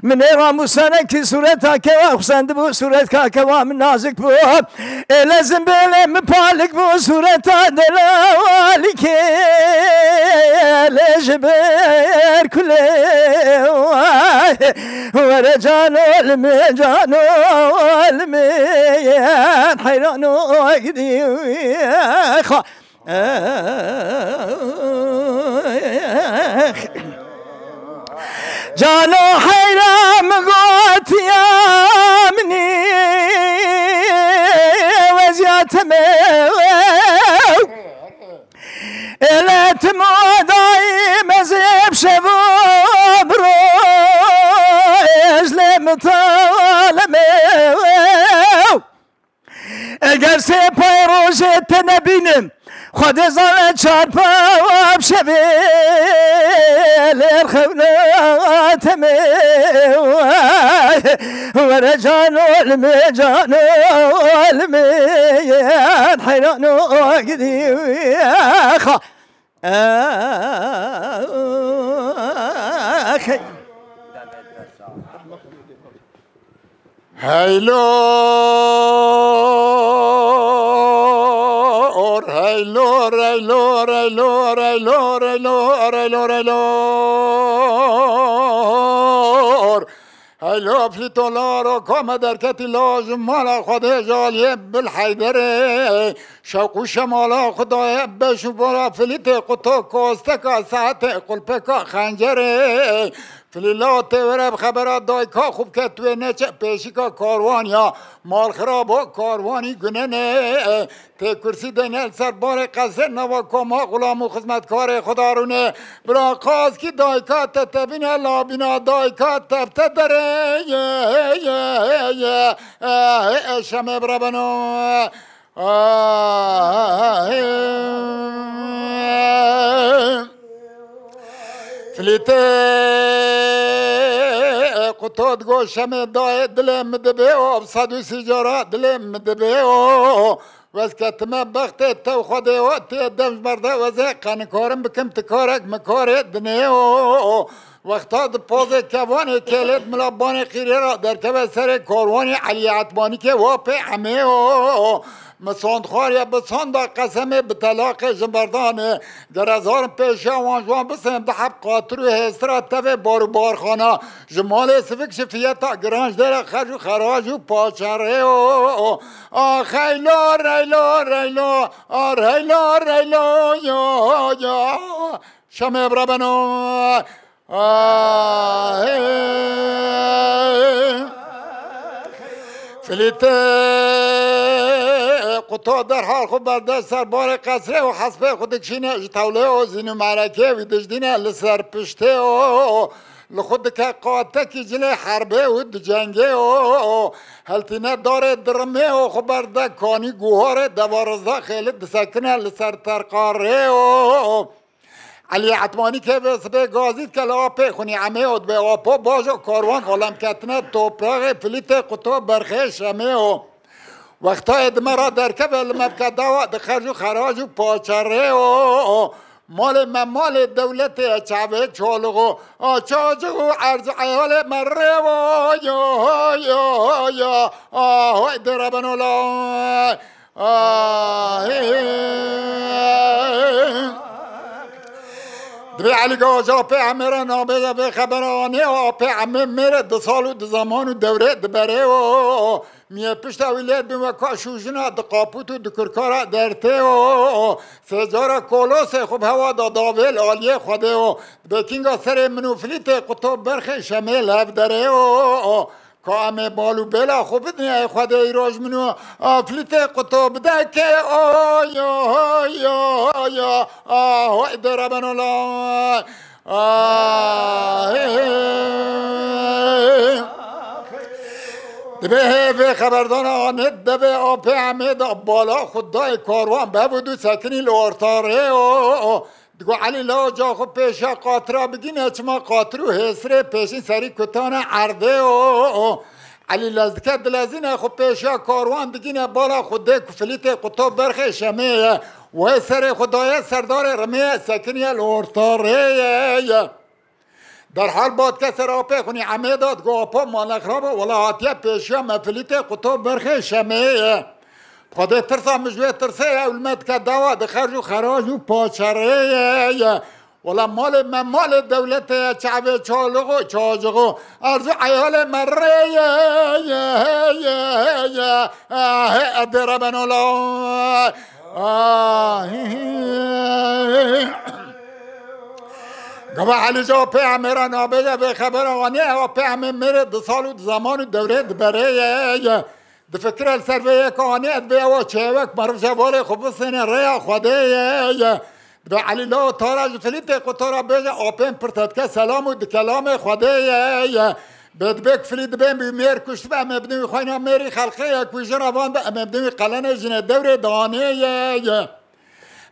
من راموسانه کی صورت که وخسند بو صورت که من نازک بو لازم بله مپالک بو صورت دلالی که لجبر کله ورجان المجان والميان حيران وقدي جانو حيران قوت يا مني وزيات إلا تموداي مزيب شباب طالمه اگر سه پای روزت نبینم خود زال چارپا و بشوی لرخوناتمه ورجان والمجان والميان حيران وقدي أخي هيلور هيلور هيلور هيلور هيلور هيلور هيلور هيلور هيلو فليتولار كما دركتي لازم مالا خدا جاليه بالحيدر شوق شمالا خدا بشوفا فليت قطو كوستكا ساعت قلبكا خنجر فلیلات ورب خبرات دایکا خوب که توی نچه پیشیکا کاروانیا مال خرابا کاروانی گننه تی کرسی دینل سر بار قصر نوا کما غلام و خدمتکار خدا رونه برا قاز کی دایکا تتبینه لابینا دایکا تبت دره شمه برابنو فلیته قطاد گوشم دای دلم مدبه و ابصد و سیجارا دلم مدبه و وزکتم بخت تو خود و تی دمج مرده وزه قنکارم بکم تکارک مکار دنه و وقتا د پوزه کوانی کلید ملابانی خیری را در که سر کاروانی علی عطبانی که واپی عمه و مساند خاریا بساند قسم به طلاق جنبردان در هزار پیش وانجوان بسیم ده حب قاطر و هسترا تفه بارو بارخانه جمال سفک شفیتا گرانج در خرج و خراج و پاچره و خیلا ریلا ریلا ریلا ریلا یا شمه برابنو فلیت قطع در حال خود برده سر بار قصره و حسبه خود کشینه جتوله و زین معرکه و دجدینه لسر پشته و لخود که قاتك جلي حربه ود جنگه هلتنا داره درمه و خبر ده کانی گوهاره دوارزده خیلی دسکنه لسر ترقاره علی عطمانی که به گازید که لاپه خونی عمه و به آپا باجا کاروان علم کتنه توپراغ فلیت قطو برخه شمه و وقتا ادمه را درکب المبکه دوا دخرج و خراج و پاچره و مال مال دولت چاوه چولغو چاجو عرض عیال مره و یا های دربن الله دبی علی گاجا پی عمره نابه به خبرانه و پی عمه میره 2 سال و 2 زمان و دوره دبره و میه پشت اولیت بیم و کاشوشنا دقاپوت و دکرکارا درته و سجارا کولوس خوب هوا داویل آلیه خوده و بکینگا سر منوفلیت قطب برخ شمیل هفدره و کامه بالو بلا خوب دنیا خوده ایراج منو فلیت قطب دکه یا دربن الله دبه خبردان آنید دبه آپه عمید بالا خدای کاروان ببودو سکنی لورتاره دگو علی لا جا خود پیشا قاطرا بگینه چما قاطرو حسره پیشین سری کتان عرده علی لزدکت دلزینه خود پیشا کاروان بگینه بالا خوده کفلیت قطب برخ شمه و سر خدای سردار رمه سکنی لورتاره در حال باد که سراپه خونی عمه داد گوپا مالخراب ولایاتیه پیشیا مفلیت قطب برخ شمه خدا ترسا مجوه ترسه علمت که دوا دخرج و خراج و پاچره ولا مال دولت چعبه چالغو چاجغو ارزو عیال مره دربن الله گوه علی جا پیامبر نابه به خبر آنیه و پیامبر میره 2 سال و 2 زمان و دوره دبره دفکر السرویه که آنیه دبه و چهوک معروف جوال خوب سینه ریا خوده به علی لا تارج فلیت قطارا بیجه آپین پرتد که سلام و دکلام خوده بدبک فلید بین بی میر کشت به مبنوی خوینا میری خلقه یک ویژن روان به مبنوی قلن جنه دور دانه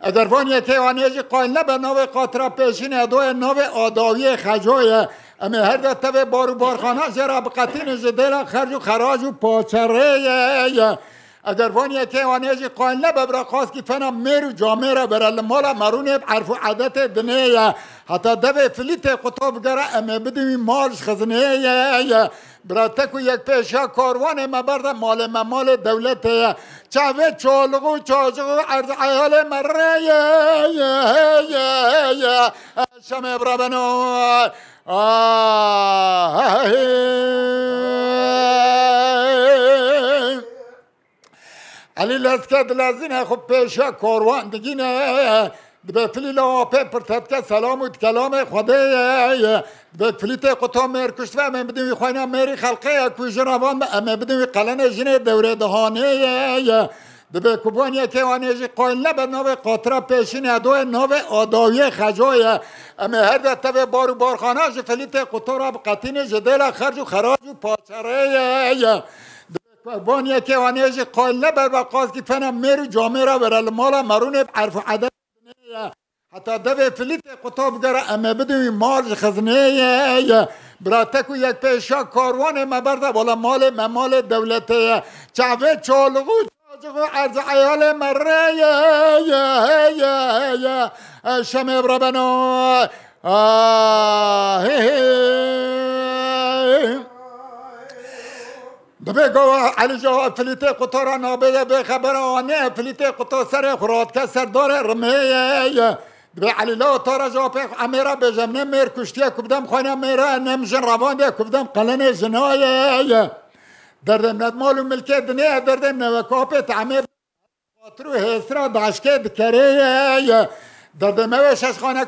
اگر وان یکی وانیجی قایل نبه نوی قاطرا پیشین ادوی نوی آداوی خجوی امی هر ده تبه بارو بارخانه جرا بقتین جدیل خرج و خراج و پاچره اگر وان یکی وانیجی قایل نبه برا خواست که فنا میرو جامعه را برال مالا مرونه بعرف و عادت دنیا حتی دوی فلیت قطب گره امی بدوی مالش خزنه برا تکو یک پیشا کاروان مبرد مال دولت چاوه چولغو چاجغو عرض عیال مره شمه برا بنو علی لسکت لازینه خب پیشا کاروان دگینه به فلیل و پیپر تدکه سلام و کلام خوده به فلیت قطع مرکشت و من بدوی خوینا میری خلقه کوی جنوان اما بدوی قلن جنه دوره دهانه به کبانی که وانیجی قایل نبه نوی قاطرا پیشین ادوی نوی آداوی خجوی اما هر ده تبه بارو بارخانه فلیت قطع را بقتین جدیل خرج و خراج و پاچره بانی که وانیجی قایل نبه بقاس که فنا میرو جامعه را برال مالا مرونه بعرف و عدد حتی دوی فلیت قطب گره اما بدوی مال خزنه برا تکو یک پیشا کاروان مبرده والا مال دولته چاوه چالغو چاجغو عرض عیال مره شمه برا بنو دبی گوه علی جا فلیت قطارا نابه به خبر آنه فلیت قطار سر خوراد که سردار رمه دبی علی لا تارا جا پیخ امیرا بجمنه میر کشتیه کبدم خوانه میرا نمجن روان دیه کبدم قلن جنایه دردم ندمال و ملکه دنیه دردم نوکاپه تعمیر خاطرو حسرا داشکه دکره دردم اوشش خانه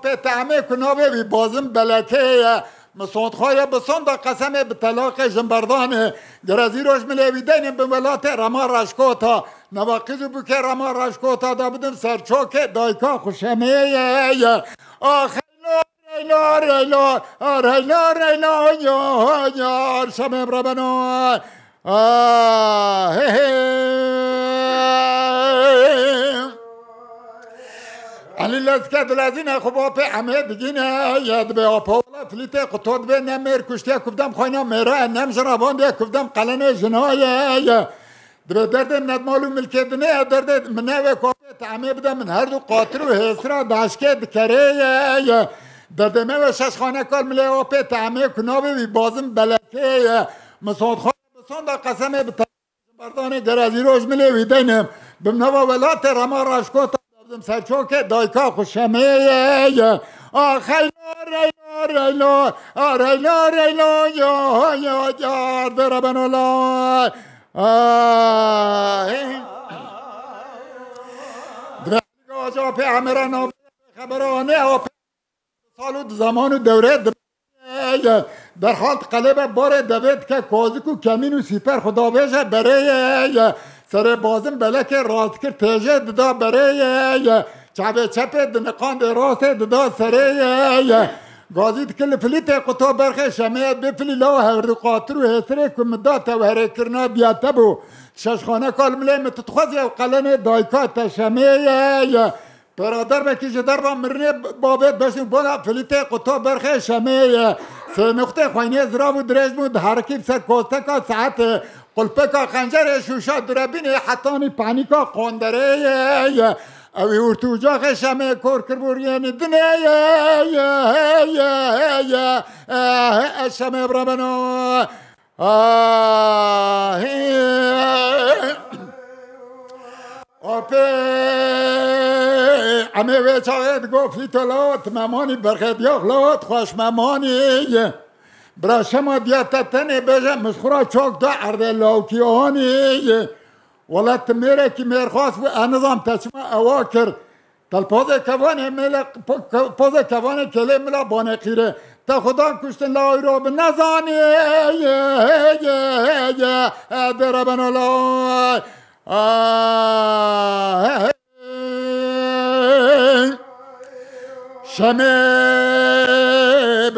کنه تعمیر کنابه بی بازم بلکه مسند خواهی بسند قسم به طلاق جنبردان گرازی روش ملیویدین به ولات رما رشکوتا نواقیزو بکر رما رشکوتا دا بدم سرچوک دایکا خوشمه خیلو ريلا ريلا ريلا ريلا يا شباب ربنا علی لذت لازینه خوب به همه بگینه یاد به آپولا فلیت قطعات به نمیر کشتی کردم خواهی میره نم جنابان ده کردم قلن جنایه درد ندمالو ملکت نه درد منه و کافی تعمیر بدم من هر دو قاطر و حسرا داشکت کریه درد من و شش خانه کار ملی آپی تعمیر کنابی بی بازم بلکه مساد خانه بسان دا قسمه به بردان گرازی روش ملی ویدینم بمنوا ولات رما راشکوت سرچوک دایکا خوشمه خیلا ریلا ریلا ریلا ریلا یا در بن الله درگاه پی عمران خبرانه سالو زمان و دوره در حال قلب بار دوید که کازک و کمین و سیپر خدا بیشه برای سر بازم بلک راست کرد تیجه ددا برای چپه چپه دنقان راست ددا سره گازید کل فلیت قطع برخه شمیت بفلی لا هر قاطر و حسره کمدا توهره کرنا بیاته بو ششخانه کال ملی متتخوزی و قلن دایکا تشمیه برادر بکی جدر با مرنه بابت بشن بولا فلیت قطع برخه شمیه سه نقطه خوینه زرا و درج بود حرکی بسر کوسته که ساعت قلپه که خنجر شوشا دربین حتانی پانیکا قندره اوی ارتو جا خشمه کور کربور یعنی دنیا شمه برابنو آپی امی ویچاقید گفتی تلات ممانی برخید یاخلات خوش ممانی برا شما دیاتتنی بجه مسخورا چوک دا عرده لاوکیانی ولات میره که میرخواست و انظام تشما اواکر تل پوزه کوانه میله پوزه کوانه کلی ملا بانه خیره تا خدا کشتن لاوی رو بنزانی در بن الله شمه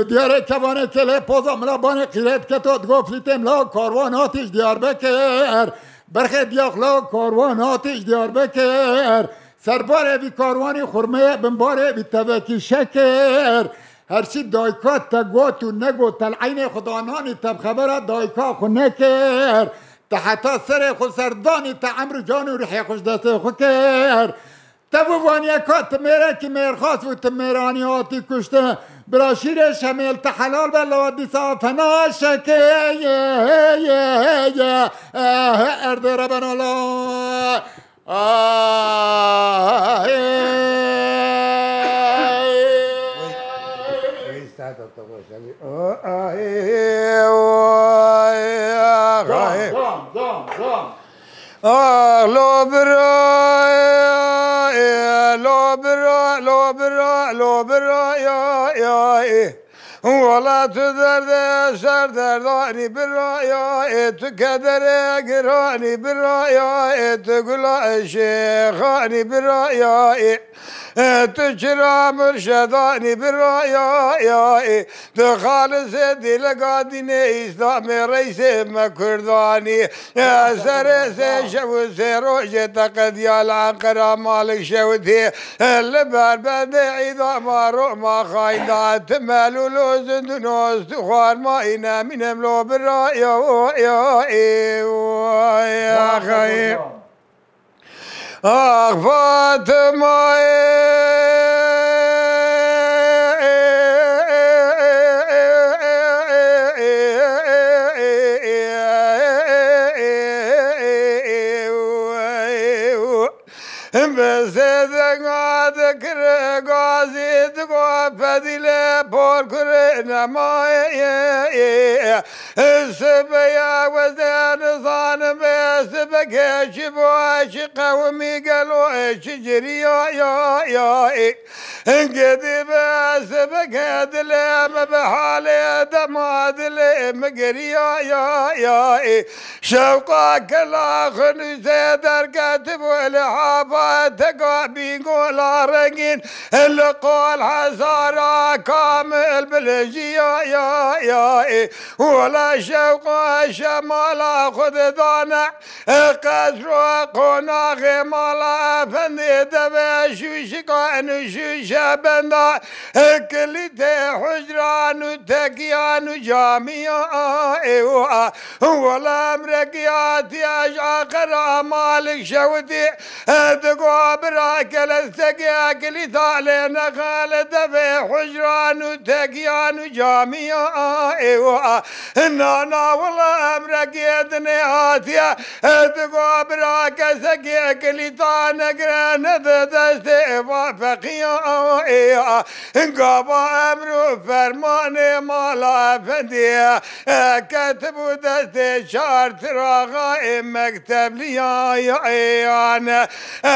دیاره کوانه کلی پوزه ملا بانه خیره که تو گفلیتیم لا کارواناتش دیار بکر برخه دیاخلا کارواناتش دیار بکر سرباره بی کاروانی خورمه بنباره بی تبکی شکر هرچی دایکا تگو تو نگو تلعین خدانانی تب خبره دایکا خو نکر تحتا سر خو سردانی تا عمر جان و رحی خوش دست خو کر تبو وانیکا تمیره که میرخواست و تمیرانی آتی کشته براشیر شمیل تحلال بلا دیسا فنا شکه ارده ربن الله ولا تدرد سر درداني بالرايا تكدر قراني بالرايا تقول شيخاني بالرايا تشرى مرشداني بالرايا تخالص دل قادني اسلام رئيس مكرداني سر شو سروج تقد يالعنقرة مالك شوتي اللبار بدعي ضمار ما خايدات مالو لوزن دنوز تخوار ما إنا من املو بالرايا يا خير فاطمة فديلة بوركر نماية سبيا وزان صان بسبك شبواش قومي قالوا شجري يا انقذي بسبك دلم بحالي دماد لم قري يا شوقك الآخر سيدر كاتب والحافات قابي قول رقين القول حسارة كامل بالجي يا ولا شوق الشمال خذ دانا قدر قنا غمالا فندي دبا شوشكان شوشا بندا كليته حجران تكيان جاميا ولا امركيات يا شاقر مالك شودي تقوى براكل السقيا كليتا لنا خالد في حجران تكيان جاميا نانا والله امركيت نهاتيا تقوى براك سقيا كليتا نقران دستيفا فقيا انقابا امرو فرمان مالا فندي كتبوا دستي شار تراغا مكتب لي انا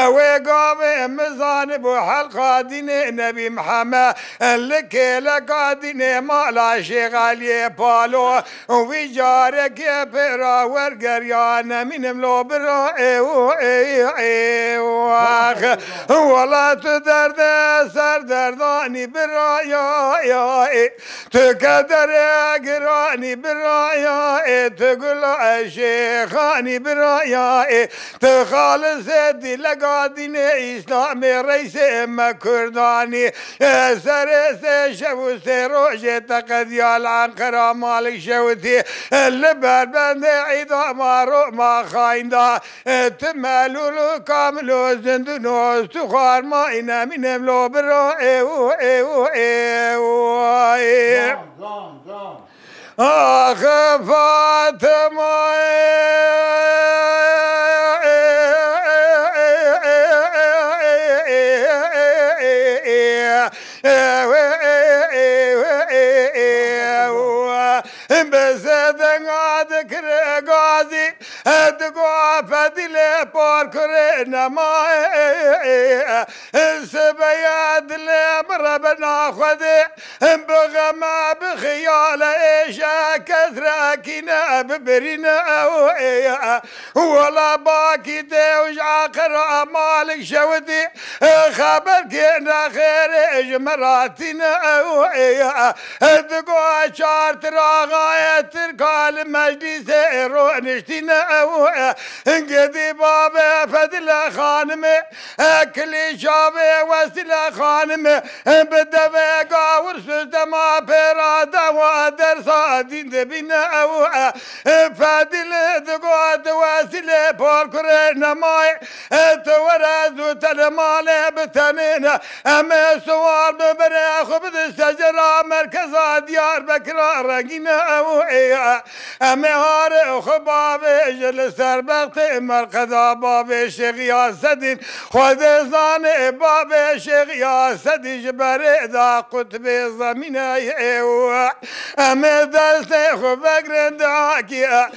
وقام مزان بو حلقة دين نبي محمد لك لك دين مالا شغالي بالو ويجارك برا ورقريان من ملو برا ولا تدرد سردرداني برا يا تقدر قراني برا يا تقول شيخاني برا يا تخالص دي لقادين اسلامي رئيس كرداني سرس شفو سروج تقديال عنقرة مالك شوتي اللبر بند عيدا مارو ما خايندا تمالو كاملو زندنو استخار ما إنا من ملو برا آخ فاطمة بزدن عادك رقازي ادقوا فدلي باركر نما سبياد لمربنا خذي بغما بخيال ايشا كثراكنا ببرنا ولا باكي دوج عقر مالك شودي خبر كنا خير اجمراتنا ادقوا شار تراغاية تركال مجلس رونشتنا انقذي بابا فدل خانم كل شابه وسل خانم بدفع قاور سدما برادا وادر صادين دبنا فدل دقوات وسل بوركر نماي تورز تلمال بتنين اما سوار ببرا خبز الشجرة مركز ديار بكرا رقينا امهار خباب جل سربقت مرقد باب شيخ ياسدين خذ زان باب شيخ ياسدين جبر ذا قطب زمين ام دست خبر داكي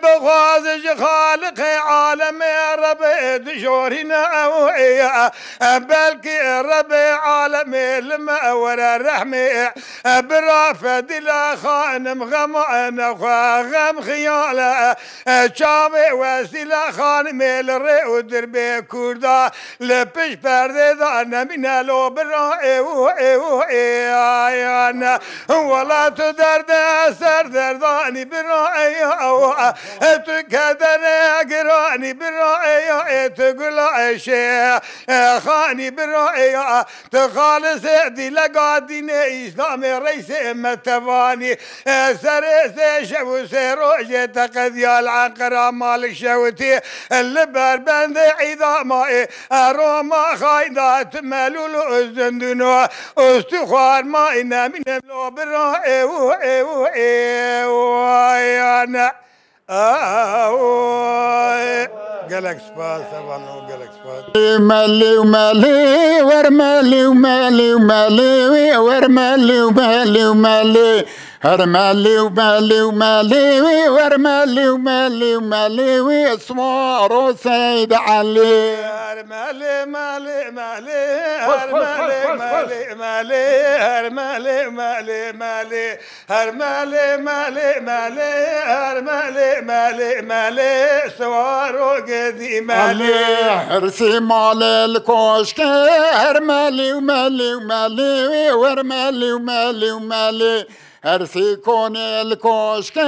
بغاز خالق عالم رب دشورنا بلكي رب عالم الماء ولا الرحمه برافد لا خانم غمان غم خياله شابه وسيله خانم الري ودربي كوردا لبش برده دانا من لو برا انا ولا تدرد سر درداني برا تكدر قراني برا تقول شيخ خاني برا تخالص دي لقادين اسلام رئيس متفاني سرس شفو سروج تقديال عنقرة مالك شوتي اللبر بند عيدا ماي اروما خايدات ملولو الزندنو استخوار ما إنا من ملو برا انا قالك سباس ابانو قالك سباس مالي ومالي ورمالي ومالي ومالي ورمالي ومالي ومالي هرمالي ومالي ومالي ورمالي ومالي ومالي واسمار وسيد علي هرمالي مالي مالي هرمالي مالي مالي هرمالي مالي مالي هرمالي مالي مالي هرمالي مالي مالي سوار وقدي مالي حرسي مال الكشك هرمالي ومالي ومالي ورمالي ومالي ومالي هرسي كون الكشك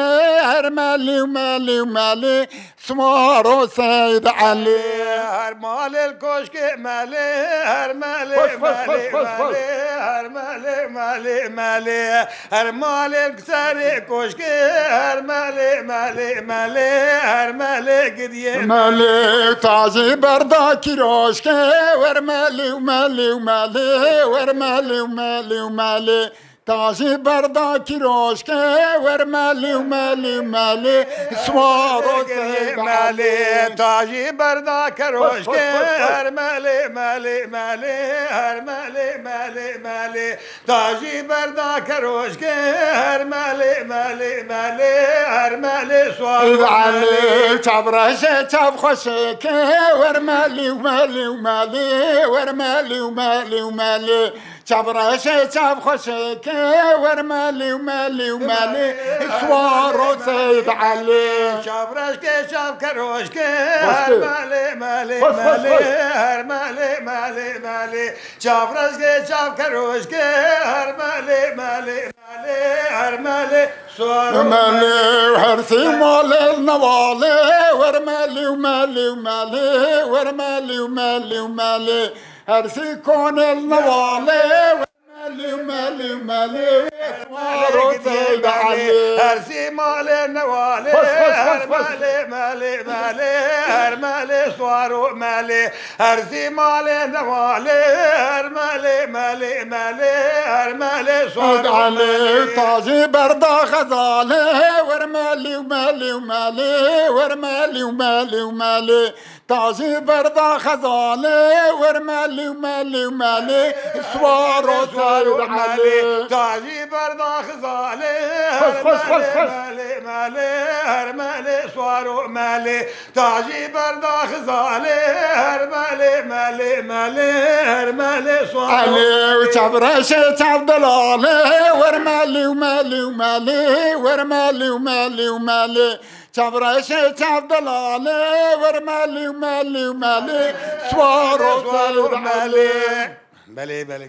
هرمالي ومالي ومالي سمار سيد علي هرمال الكشك مالي هرمالي مالي مالي هرمالي مالي مالي هرمال الكساري كشك هرمالي مالي مالي هرمالي قديه مالي تاجي بردا كيروشك ورمالي ومالي ومالي ورمالي ومالي ومالي تاجي بردا كيروشك ورمالي ومالي ومالي سوار مالي تاجي بردا كروشك هرمالي مالي مالي هرمالي مالي مالي تاجي بردا كروشك هرمالي مالي مالي هرمالي سوار علي تبرش تبخشك ورمالي ومالي ومالي ورمالي ومالي ومالي تبرش تبخشك ورمالي ومالي ومالي سوار سيد علي شبرشك شب كروشك هرمالي مالي مالي هرمالي مالي مالي شبرشك شب كروشك هرمالي مالي مالي هرمالي سوار مالي وحرسي مال النوالي ورمالي ومالي ومالي ورمالي ومالي ومالي هرسي كون النوالي ورمالي ومالي ومالي سوار سيد علي هرسي مال النوالي هرمالي مالي مالي هرمالي سوار مالي هرسي مال النوالي هرمالي مالي مالي هرمالي سوار علي طاجي بردا غزالي ورمالي ومالي ومالي ورمالي ومالي ومالي طاجي بردا غزالي ورمالي ومالي ومالي سوار سيد علي تاجي بردا خزالي هرمالي مالي هرمالي سوار مالي تاجي بردا خزالي هرمالي مالي مالي هرمالي سوار علي وتبرش تبدلالي ورمالي ومالي ومالي ورمالي ومالي ومالي تبرش تبدلالي ورمالي ومالي ومالي سوار سيد علي بلي بلي